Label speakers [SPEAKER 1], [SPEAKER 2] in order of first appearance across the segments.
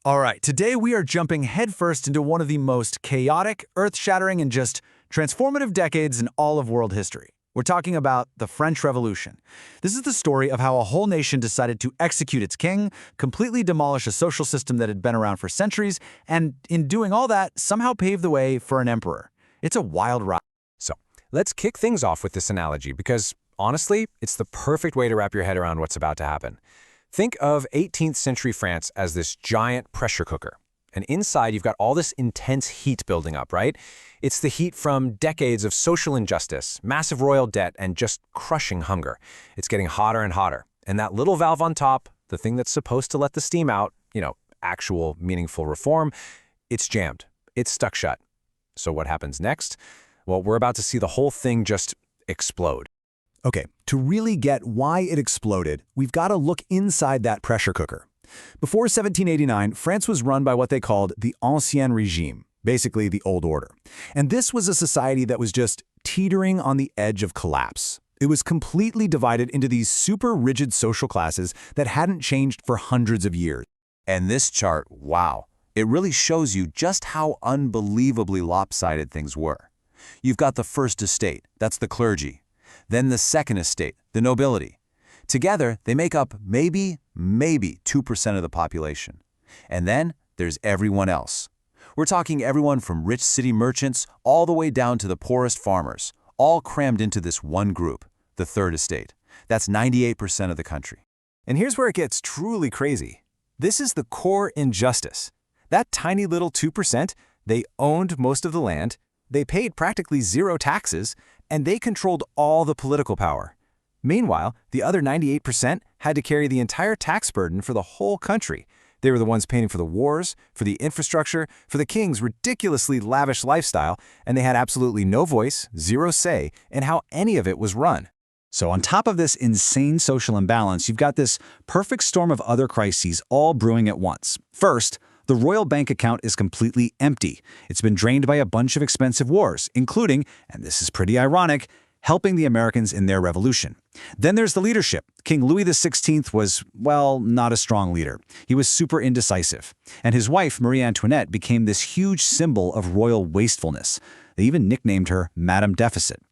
[SPEAKER 1] All right, today we are jumping headfirst into one of the most chaotic, earth-shattering, and just transformative decades in all of world history. We're talking about the French Revolution. This is the story of how a whole nation decided to execute its king, completely demolish a social system that had been around for centuries, and in doing all that, somehow pave the way for an emperor. It's a wild ride.
[SPEAKER 2] So, let's kick things off with this analogy because, honestly, it's the perfect way to wrap your head around what's about to happen. Think of 18th century France as this giant pressure cooker. And inside, you've got all this intense heat building up, right? It's the heat from decades of social injustice, massive royal debt, and just crushing hunger. It's getting hotter and hotter. And that little valve on top, the thing that's supposed to let the steam out, actual meaningful reform, it's jammed. It's stuck shut. So what happens next? Well, we're about to see the whole thing just explode.
[SPEAKER 1] Okay, to really get why it exploded, we've got to look inside that pressure cooker. Before 1789, France was run by what they called the Ancien Régime, basically the Old Order. And this was a society that was just teetering on the edge of collapse. It was completely divided into these super rigid social classes that hadn't changed for hundreds of years.
[SPEAKER 3] And this chart, wow, it really shows you just how unbelievably lopsided things were. You've got the first estate, that's the clergy. Then the second estate, the nobility. Together, they make up maybe 2% of the population. And then there's everyone else. We're talking everyone from rich city merchants all the way down to the poorest farmers, all crammed into this one group, the third estate. That's 98% of the country.
[SPEAKER 1] And here's where it gets truly crazy. This is the core injustice. That tiny little 2%, they owned most of the land, they paid practically zero taxes, and they controlled all the political power. Meanwhile, the other 98% had to carry the entire tax burden for the whole country. They were the ones paying for the wars, for the infrastructure, for the king's ridiculously lavish lifestyle, and they had absolutely no voice, zero say, in how any of it was run. So on top of this insane social imbalance, you've got this perfect storm of other crises all brewing at once. First, the royal bank account is completely empty. It's been drained by a bunch of expensive wars, including, and this is pretty ironic, helping the Americans in their revolution. Then there's the leadership. King Louis XVI was, well, not a strong leader. He was super indecisive. And his wife, Marie Antoinette, became this huge symbol of royal wastefulness. They even nicknamed her Madame Deficit.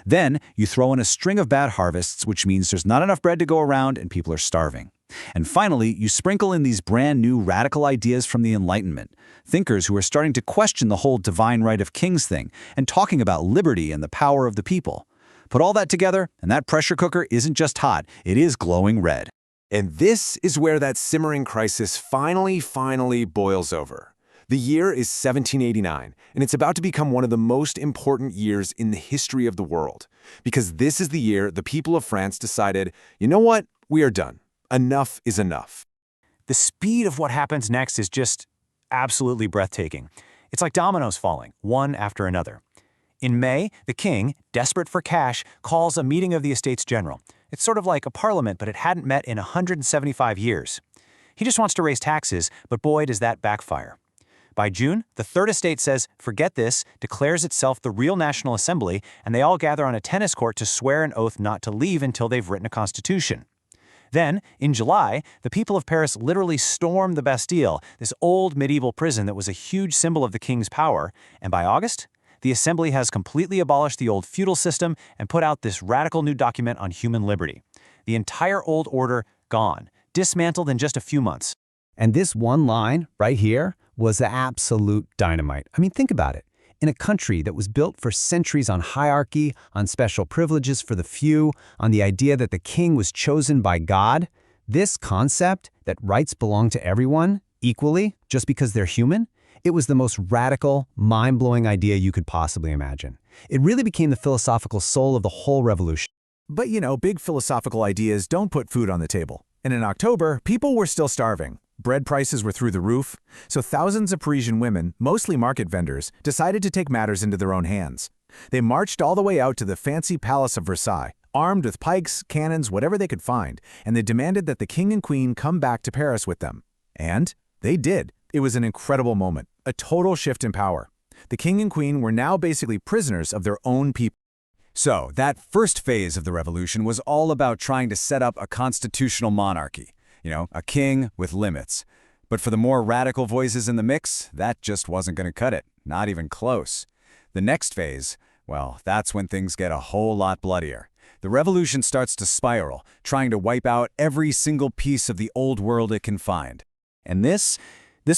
[SPEAKER 1] Then you throw in a string of bad harvests, which means there's not enough bread to go around and people are starving. And finally, you sprinkle in these brand new radical ideas from the Enlightenment, thinkers who are starting to question the whole divine right of kings thing and talking about liberty and the power of the people. Put all that together, and that pressure cooker isn't just hot, it is glowing red.
[SPEAKER 2] And this is where that simmering crisis finally boils over. The year is 1789, and it's about to become one of the most important years in the history of the world. Because this is the year the people of France decided, you know what, we are done. Enough is enough.
[SPEAKER 4] The speed of what happens next is just absolutely breathtaking. It's like dominoes falling, one after another. In May, the king, desperate for cash, calls a meeting of the Estates General. It's sort of like a parliament, but it hadn't met in 175 years. He just wants to raise taxes, but boy, does that backfire. By June, the Third Estate says, forget this, declares itself the real National Assembly, and they all gather on a tennis court to swear an oath not to leave until they've written a constitution. Then, in July, the people of Paris literally storm the Bastille, this old medieval prison that was a huge symbol of the king's power, and by August, the Assembly has completely abolished the old feudal system and put out this radical new document on human liberty. The entire old order gone, dismantled in just a few months.
[SPEAKER 5] And this one line, right here, was absolute dynamite. I mean, think about it. In a country that was built for centuries on hierarchy, on special privileges for the few, on the idea that the king was chosen by God, this concept that rights belong to everyone equally just because they're human, it was the most radical, mind-blowing idea you could possibly imagine. It really became the philosophical soul of the whole revolution.
[SPEAKER 1] But big philosophical ideas don't put food on the table. And in October, people were still starving. Bread prices were through the roof, so thousands of Parisian women, mostly market vendors, decided to take matters into their own hands. They marched all the way out to the fancy Palace of Versailles, armed with pikes, cannons, whatever they could find, and they demanded that the king and queen come back to Paris with them. And they did. It was an incredible moment, a total shift in power. The king and queen were now basically prisoners of their own people. So, that first phase of the revolution was all about trying to set up a constitutional monarchy. A king with limits.
[SPEAKER 3] But for the more radical voices in the mix, that just wasn't going to cut it, not even close. The next phase, well, that's when things get a whole lot bloodier. The revolution starts to spiral, trying to wipe out every single piece of the old world it can find.
[SPEAKER 1] And this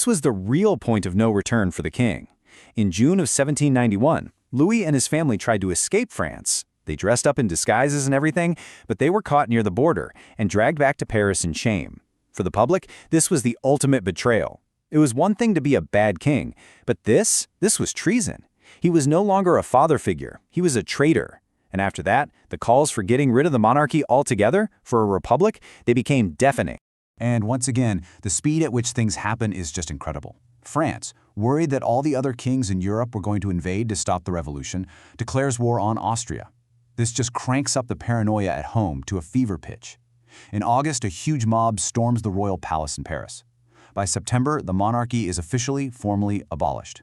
[SPEAKER 1] was the real point of no return for the king. In June of 1791, Louis and his family tried to escape France. They dressed up in disguises and everything, but they were caught near the border and dragged back to Paris in shame. For the public, this was the ultimate betrayal. It was one thing to be a bad king, but this was treason. He was no longer a father figure, he was a traitor. And after that, the calls for getting rid of the monarchy altogether, for a republic, they became deafening.
[SPEAKER 4] And once again, the speed at which things happen is just incredible. France, worried that all the other kings in Europe were going to invade to stop the revolution, declares war on Austria. This just cranks up the paranoia at home to a fever pitch. In August, a huge mob storms the royal palace in Paris. By September, the monarchy is officially, formally abolished.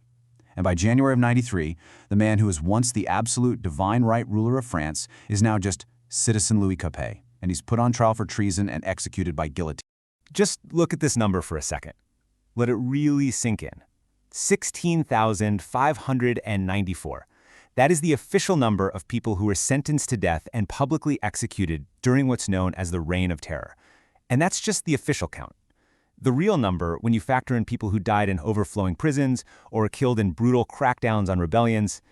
[SPEAKER 4] And by January of '93, the man who was once the absolute divine right ruler of France is now just Citizen Louis Capet, and he's put on trial for treason and executed by guillotine.
[SPEAKER 2] Just look at this number for a second. Let it really sink in. 16,594. That is the official number of people who were sentenced to death and publicly executed during what's known as the Reign of Terror. And that's just the official count. The real number, when you factor in people who died in overflowing prisons or killed in brutal crackdowns on rebellions,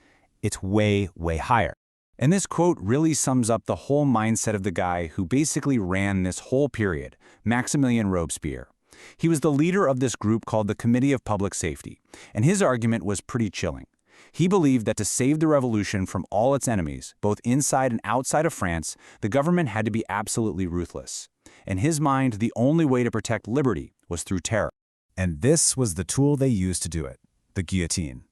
[SPEAKER 2] it's way, way higher.
[SPEAKER 3] And this quote really sums up the whole mindset of the guy who basically ran this whole period, Maximilien Robespierre. He was the leader of this group called the Committee of Public Safety, and his argument was pretty chilling. He believed that to save the revolution from all its enemies, both inside and outside of France, the government had to be absolutely ruthless. In his mind, the only way to protect liberty was through terror.
[SPEAKER 1] And this was the tool they used to do it, the guillotine.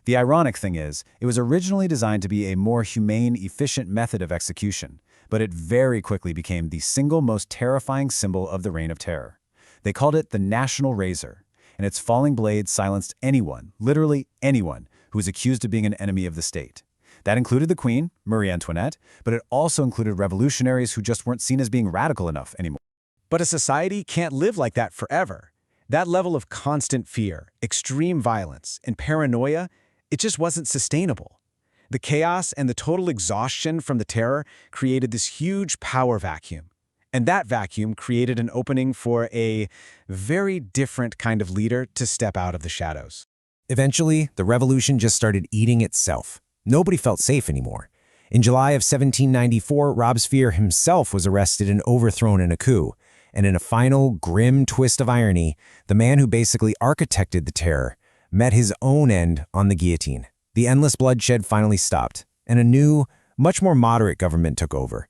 [SPEAKER 1] The ironic thing is, it was originally designed to be a more humane, efficient method of execution, but it very quickly became the single most terrifying symbol of the Reign of Terror. They called it the National Razor, and its falling blade silenced anyone, literally anyone, who was accused of being an enemy of the state. That included the Queen, Marie Antoinette, but it also included revolutionaries who just weren't seen as being radical enough anymore.
[SPEAKER 5] But a society can't live like that forever. That level of constant fear, extreme violence, and paranoia, it just wasn't sustainable. The chaos and the total exhaustion from the terror created this huge power vacuum. And that vacuum created an opening for a very different kind of leader to step out of the shadows.
[SPEAKER 2] Eventually, the revolution just started eating itself. Nobody felt safe anymore. In July of 1794, Robespierre himself was arrested and overthrown in a coup. And in a final, grim twist of irony, the man who basically architected the terror met his own end on the guillotine. The endless bloodshed finally stopped, and a new, much more moderate government took over.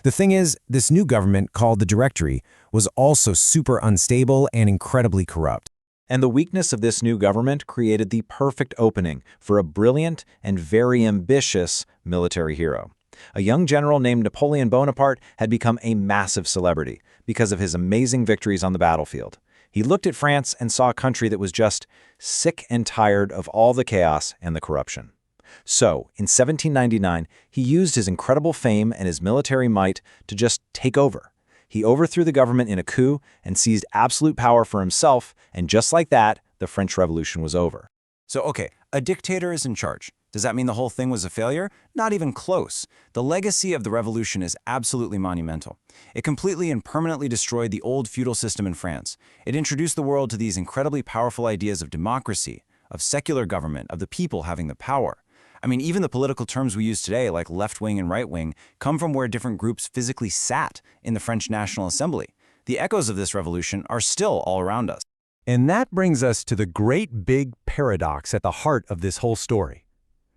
[SPEAKER 2] The thing is, this new government, called the Directory, was also super unstable and incredibly corrupt.
[SPEAKER 1] And the weakness of this new government created the perfect opening for a brilliant and very ambitious military hero. A young general named Napoleon Bonaparte had become a massive celebrity because of his amazing victories on the battlefield. He looked at France and saw a country that was just sick and tired of all the chaos and the corruption. So, in 1799, he used his incredible fame and his military might to just take over. He overthrew the government in a coup and seized absolute power for himself, and just like that, the French Revolution was over.
[SPEAKER 3] So, okay, a dictator is in charge. Does that mean the whole thing was a failure? Not even close. The legacy of the revolution is absolutely monumental. It completely and permanently destroyed the old feudal system in France. It introduced the world to these incredibly powerful ideas of democracy, of secular government, of the people having the power. I mean, even the political terms we use today, like left-wing and right-wing, come from where different groups physically sat in the French National Assembly. The echoes of this revolution are still all around us.
[SPEAKER 5] And that brings us to the great big paradox at the heart of this whole story.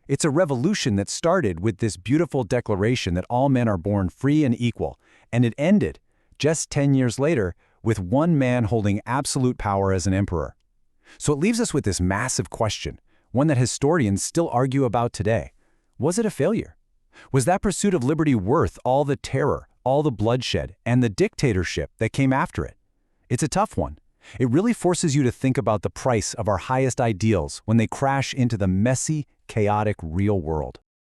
[SPEAKER 5] It's a revolution that started with this beautiful declaration that all men are born free and equal, and it ended, just 10 years later, with one man holding absolute power as an emperor. So it leaves us with this massive question, one that historians still argue about today. Was it a failure? Was that pursuit of liberty worth all the terror, all the bloodshed, and the dictatorship that came after it? It's a tough one. It really forces you to think about the price of our highest ideals when they crash into the messy, chaotic real world.